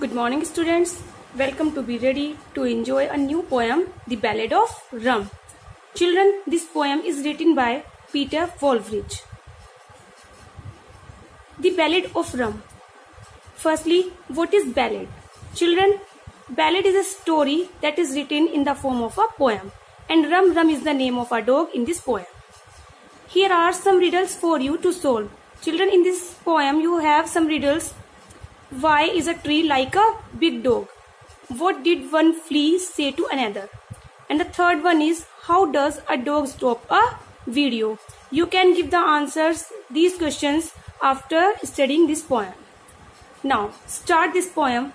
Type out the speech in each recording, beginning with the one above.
Good morning, students. Welcome to be ready to enjoy a new poem, The Ballad of Rum. Children, this poem is written by Peter Woolrich. The Ballad of Rum. Firstly, what is ballad? Children, ballad is a story that is written in the form of a poem, and Rum is the name of a dog in this poem. Here are some riddles for you to solve. Children, in this poem you have some riddles. Why is a tree like a big dog? What did one flea say to another? And the third one is, how does a dog stop a video? You can give the answers these questions after studying this poem. Now start this poem.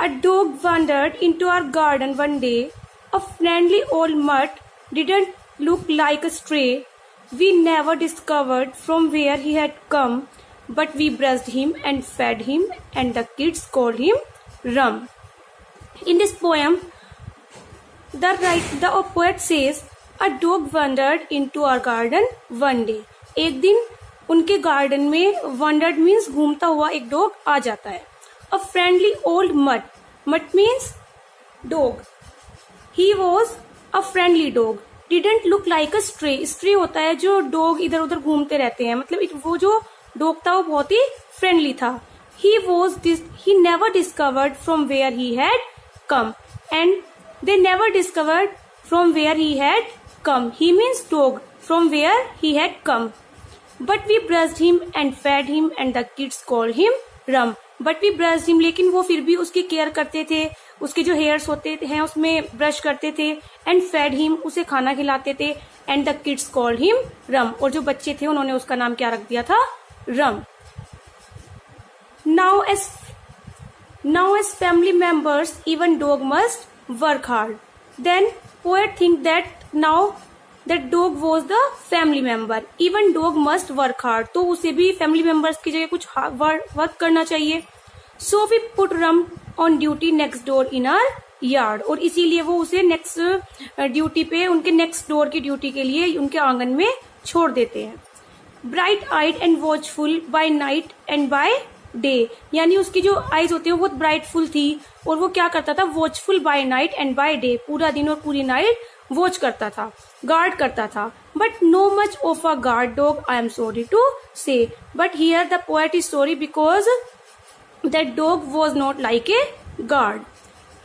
A dog wandered into our garden one day. A friendly old mutt didn't look like a stray. We never discovered from where he had come, but we brushed him and fed him, and the kids called him Rum. In this poem, the poet says, a dog wandered into our garden one day. एक दिन उनके garden में wandered means घूमता हुआ एक dog आ जाता है. A friendly old mutt. Mutt means dog. He was a friendly dog. Didn't look like a stray. Stray होता है जो डॉग इधर उधर घूमते रहते हैं. मतलब वो जो डॉग था वो बहुत ही फ्रेंडली था. He never discovered from where he had come, and they never discovered from where he had come. He means dog, from where he had come. But we brushed him and fed him, and the kids called him Rum. But we brushed him, लेकिन वो फिर भी उसकी care करते थे, उसके जो hairs होते हैं उसमें ब्रश करते थे. एंड फेड हिम, उसे खाना खिलाते थे. And the kids called him Rum, और जो बच्चे थे उन्होंने उसका नाम क्या रख दिया था? Rum. Now as family members, even dog must work hard. Then poet think that now that dog was the family member, even dog must work hard. तो उसे भी family members की जगह कुछ वर्क करना चाहिए. So we put Rum on duty next door in our yard. और इसीलिए वो उसे नेक्स्ट ड्यूटी पे, उनके नेक्स्ट डोर की ड्यूटी के लिए उनके आंगन में छोड़ देते हैं. Bright eyed and watchful by night and by day, यानी उसकी जो आईज होती है वो बहुत ब्राइटफुल थी, और वो क्या करता था? Watchful by night and by day, पूरा दिन और पूरी नाइट वॉच करता था, गार्ड करता था. But no much of a guard dog, I am sorry to say. But here the poet is sorry because that dog was not like a guard.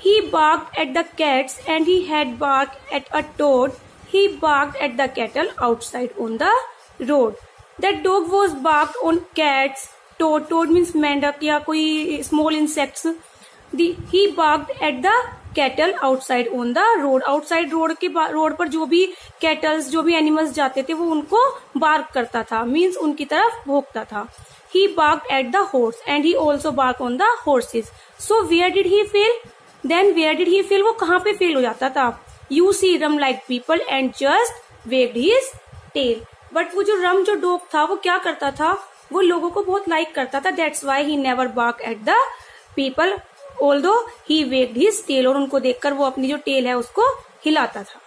He barked at the cats and he had barked at a toad. He barked at the cattle outside on the road. That dog was barked on cats, toad means मेंढक या कोई small insects. He barked at the cattle outside on the road. Outside road पर जो भी kettles, जो भी animals जाते थे वो उनको बार्क करता था, मीन्स उनकी तरफ भौंकता था. He barked at the horse and he also barked on the horses. So where did he fail? Then where did he fail? वो कहाँ पे फेल हो जाता था? You see Rum like people and just wagged his tail. But वो जो रम जो dog था वो क्या करता था? वो लोगों को बहुत लाइक करता था. That's why he never bark at the people although he wagged his tail, और उनको देखकर वो अपनी जो टेल है उसको हिलाता था.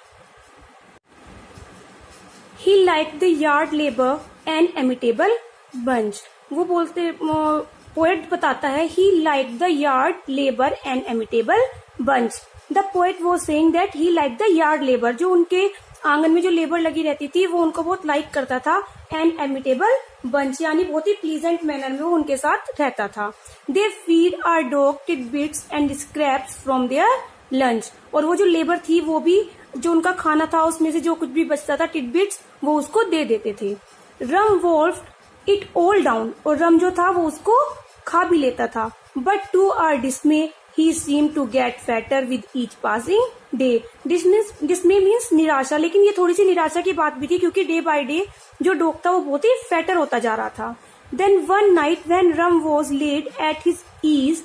He like the yard labour and amiable bunch. वो बोलते, पोएट बताता है, he like the yard labour and amiable bunch. The poet was saying that he like the yard labour, जो उनके आंगन में जो लेबर लगी रहती थी वो उनको बहुत लाइक करता था. एंड एमिटेबल बंच, यानी बहुत ही प्लीजेंट मैनर में वो उनके साथ रहता था. They feed our dog tidbits and scraps from their lunch. और वो जो लेबर थी वो भी जो उनका खाना था उसमें से जो कुछ भी बचता था, टिडबिट्स, वो उसको दे देते थे. रम वॉल्फ्ड इट ऑल डाउन, और रम जो था वो उसको खा भी लेता था. But to our dismay he seemed to get fatter with each passing day. Dismay means निराशा, लेकिन ये थोड़ी सी निराशा की बात भी थी क्योंकि डे बाय डे जो डॉग था वो बहुत ही फैटर होता जा रहा था. Then one night when Rum was laid at his ease,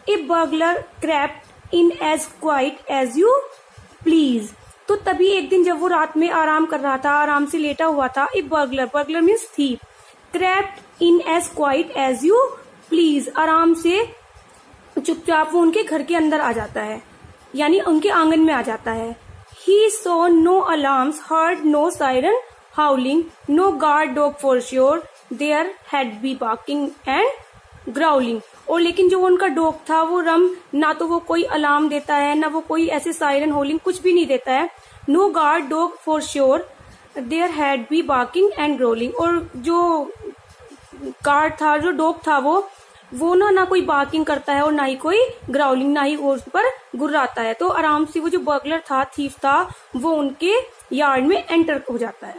a burglar crept in as quiet as you please. तो तभी एक दिन जब वो रात में आराम कर रहा था, आराम से लेटा हुआ था, a burglar means thief, crept in as quiet as you please, आराम से चुपचाप वो उनके घर के अंदर आ जाता है, यानी उनके आंगन में आ जाता है. He saw no alarms, heard no siren howling, no guard dog for sure, there had be barking and growling, और लेकिन जो उनका डॉग था वो रम, ना तो वो कोई अलार्म देता है, ना वो कोई ऐसे सायरन होलिंग कुछ भी नहीं देता है. No guard dog for sure there had be barking and growling. और जो गार्ड था, जो डॉग था वो ना कोई बार्किंग करता है और ना ही कोई ग्राउलिंग, ना ही वो उस पर गुर्राता है. तो आराम से वो जो बर्गलर था, थीफ था, वो उनके यार्ड में एंटर हो जाता है.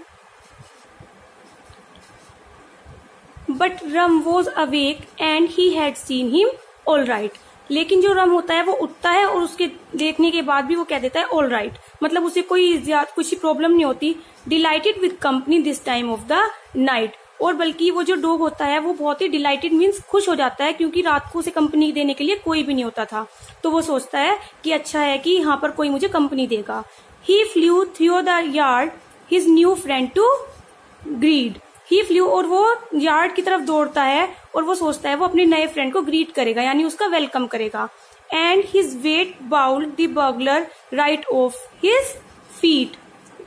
But rum was awake and he had seen him all right. लेकिन जो रम होता है वो उठता है और उसके देखने के बाद भी वो कह देता है ऑल राइट, मतलब उसे कोई कुछ प्रॉब्लम नहीं होती. Dilated with company this time of the night. और बल्कि वो जो डॉग होता है वो बहुत ही डिलाइटेड मीन्स खुश हो जाता है, क्योंकि रात को उसे कंपनी देने के लिए कोई भी नहीं होता था. तो वो सोचता है कि अच्छा है कि यहाँ पर कोई मुझे कंपनी देगा. He flew through the yard his new friend to greet. He flew, और वो यार्ड की तरफ दौड़ता है और वो सोचता है वो अपने नए फ्रेंड को ग्रीट करेगा, यानी उसका वेलकम करेगा. And his weight bowled the burglar right off his feet.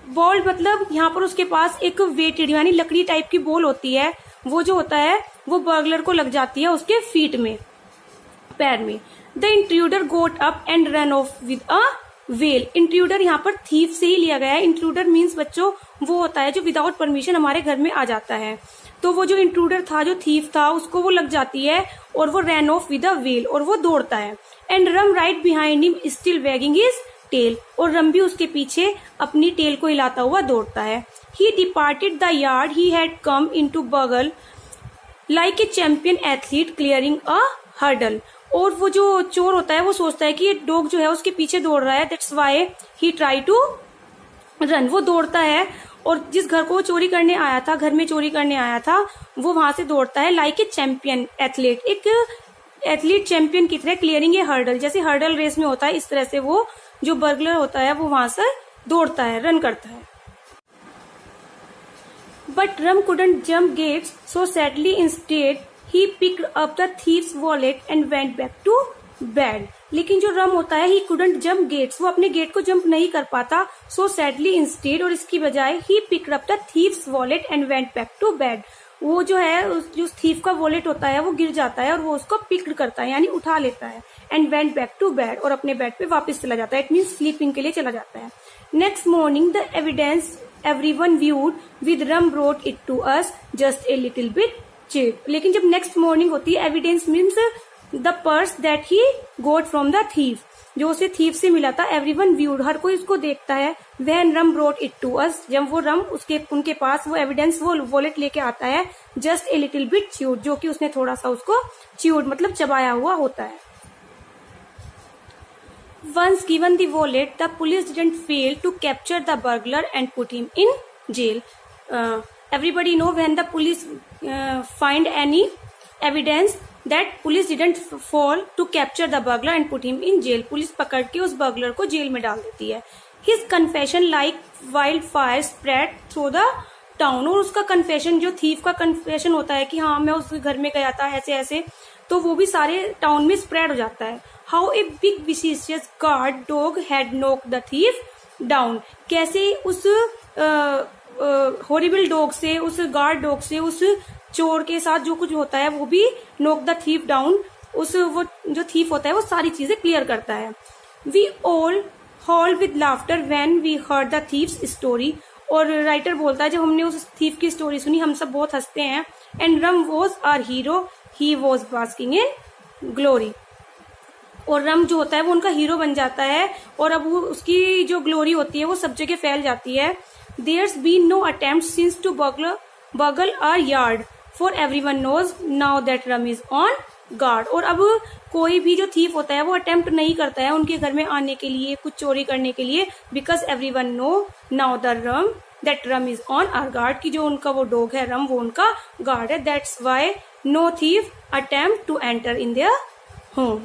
Ball मतलब यहाँ पर उसके पास एक वेटेड यानी लकड़ी टाइप की बॉल होती है, वो जो होता है वो बर्गलर को लग जाती है उसके फीट में, पैर में. The intruder goat up and run off with a well. Intruder यहाँ पर थीफ से ही लिया गया है. इंट्रूडर मीन्स बच्चों वो होता है जो विदाउट परमिशन हमारे घर में आ जाता है. तो वो जो इंट्रूडर था, जो थीफ था, उसको वो लग जाती है और वो run off with a well, और वो दौड़ता है. And Rum right behind him still wagging his tail. और रम भी उसके पीछे अपनी टेल को हिलाता हुआ दौड़ता है. He departed the yard he had come into burgle like a champion athlete clearing a hurdle. और वो जो चोर होता है वो सोचता है कि ये डॉग जो है उसके पीछे दौड़ रहा है, that's why he try to run. वो दौड़ता है और जिस घर को वो चोरी करने आया था, घर में चोरी करने आया था, वो वहां से दौड़ता है लाइक ए चैंपियन एथलीट, एक एथलीट चैंपियन की तरह, क्लियरिंग ए हर्डल, जैसे हर्डल रेस में होता है इस तरह से वो जो बर्गलर होता है वो वहां से दौड़ता है, रन करता है. But Rum couldn't jump gates so sadly instead he picked up the thief's wallet and went back to bed. लेकिन जो रम होता है ही कुडंट जम्प गेट्स, वो अपने गेट को जंप नहीं कर पाता. सो सैडली इंस्टेड, और इसकी बजाय he picked up the thief's wallet and went back to bed. वो जो है जो थीफ का वॉलेट होता है वो गिर जाता है और वो उसको पिक्ड करता है यानी उठा लेता है. And went back to bed, और अपने बेड पे वापस चला जाता है. इट मीन्स स्लीपिंग के लिए चला जाता है. Next morning the evidence everyone viewed with Rum brought it to us just a little bit cheat. लेकिन जब नेक्स्ट मॉर्निंग होती है, evidence means the purse that he got from the thief, जो उसे थीफ से मिला था. एवरीवन व्यूड, हर कोई उसको देखता है. When Rum brought it to us, जब वो रम उनके पास वो एविडेंस वो वॉलेट लेके आता है. Just a little bit chewed, जो कि उसने थोड़ा सा उसको च्यूड मतलब चबाया हुआ होता है. Once given the wallet, the police didn't fail to capture the burglar and put him in jail. Everybody know when the police find any evidence that police didn't fall to capture the burglar and put him in jail. Police पकड़ के उस burglar को jail में डाल देती है. His confession like wildfire spread through the town. और उसका कन्फेशन, जो थीफ का कन्फेशन होता है कि हाँ मैं उस घर में गया था ऐसे ऐसे, तो वो भी सारे टाउन में स्प्रेड हो जाता है. How a big vicious guard dog had knock the thief down. कैसे उस हॉरिबल डॉग से, उस गार्ड डॉग से, उस चोर के साथ जो कुछ होता है वो भी नॉक द थीफ डाउन, उस वो जो थीफ होता है वो सारी चीजें क्लियर करता है. We all howl with laughter when we heard the thief's story. और राइटर बोलता है जब हमने उस थीफ की स्टोरी सुनी हम सब बहुत हंसते हैं. And Rum was our hero, he was basking in glory. और रम जो होता है वो उनका हीरो बन जाता है और अब वो उसकी जो ग्लोरी होती है वो सब जगह फैल जाती है. There's been no attempt since to burgle our yard, for everyone knows now that Rum is on guard. और अब कोई भी जो थीफ होता है वो अटेम्प्ट नहीं करता है उनके घर में आने के लिए, कुछ चोरी करने के लिए, because everyone know now the Rum that Rum is on our guard, की जो उनका वो डॉग है रम वो उनका गार्ड है. That's why no thief attempt to enter in their home.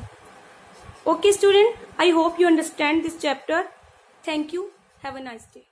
Okay student, I hope you understand this chapter. Thank you. Have a nice day.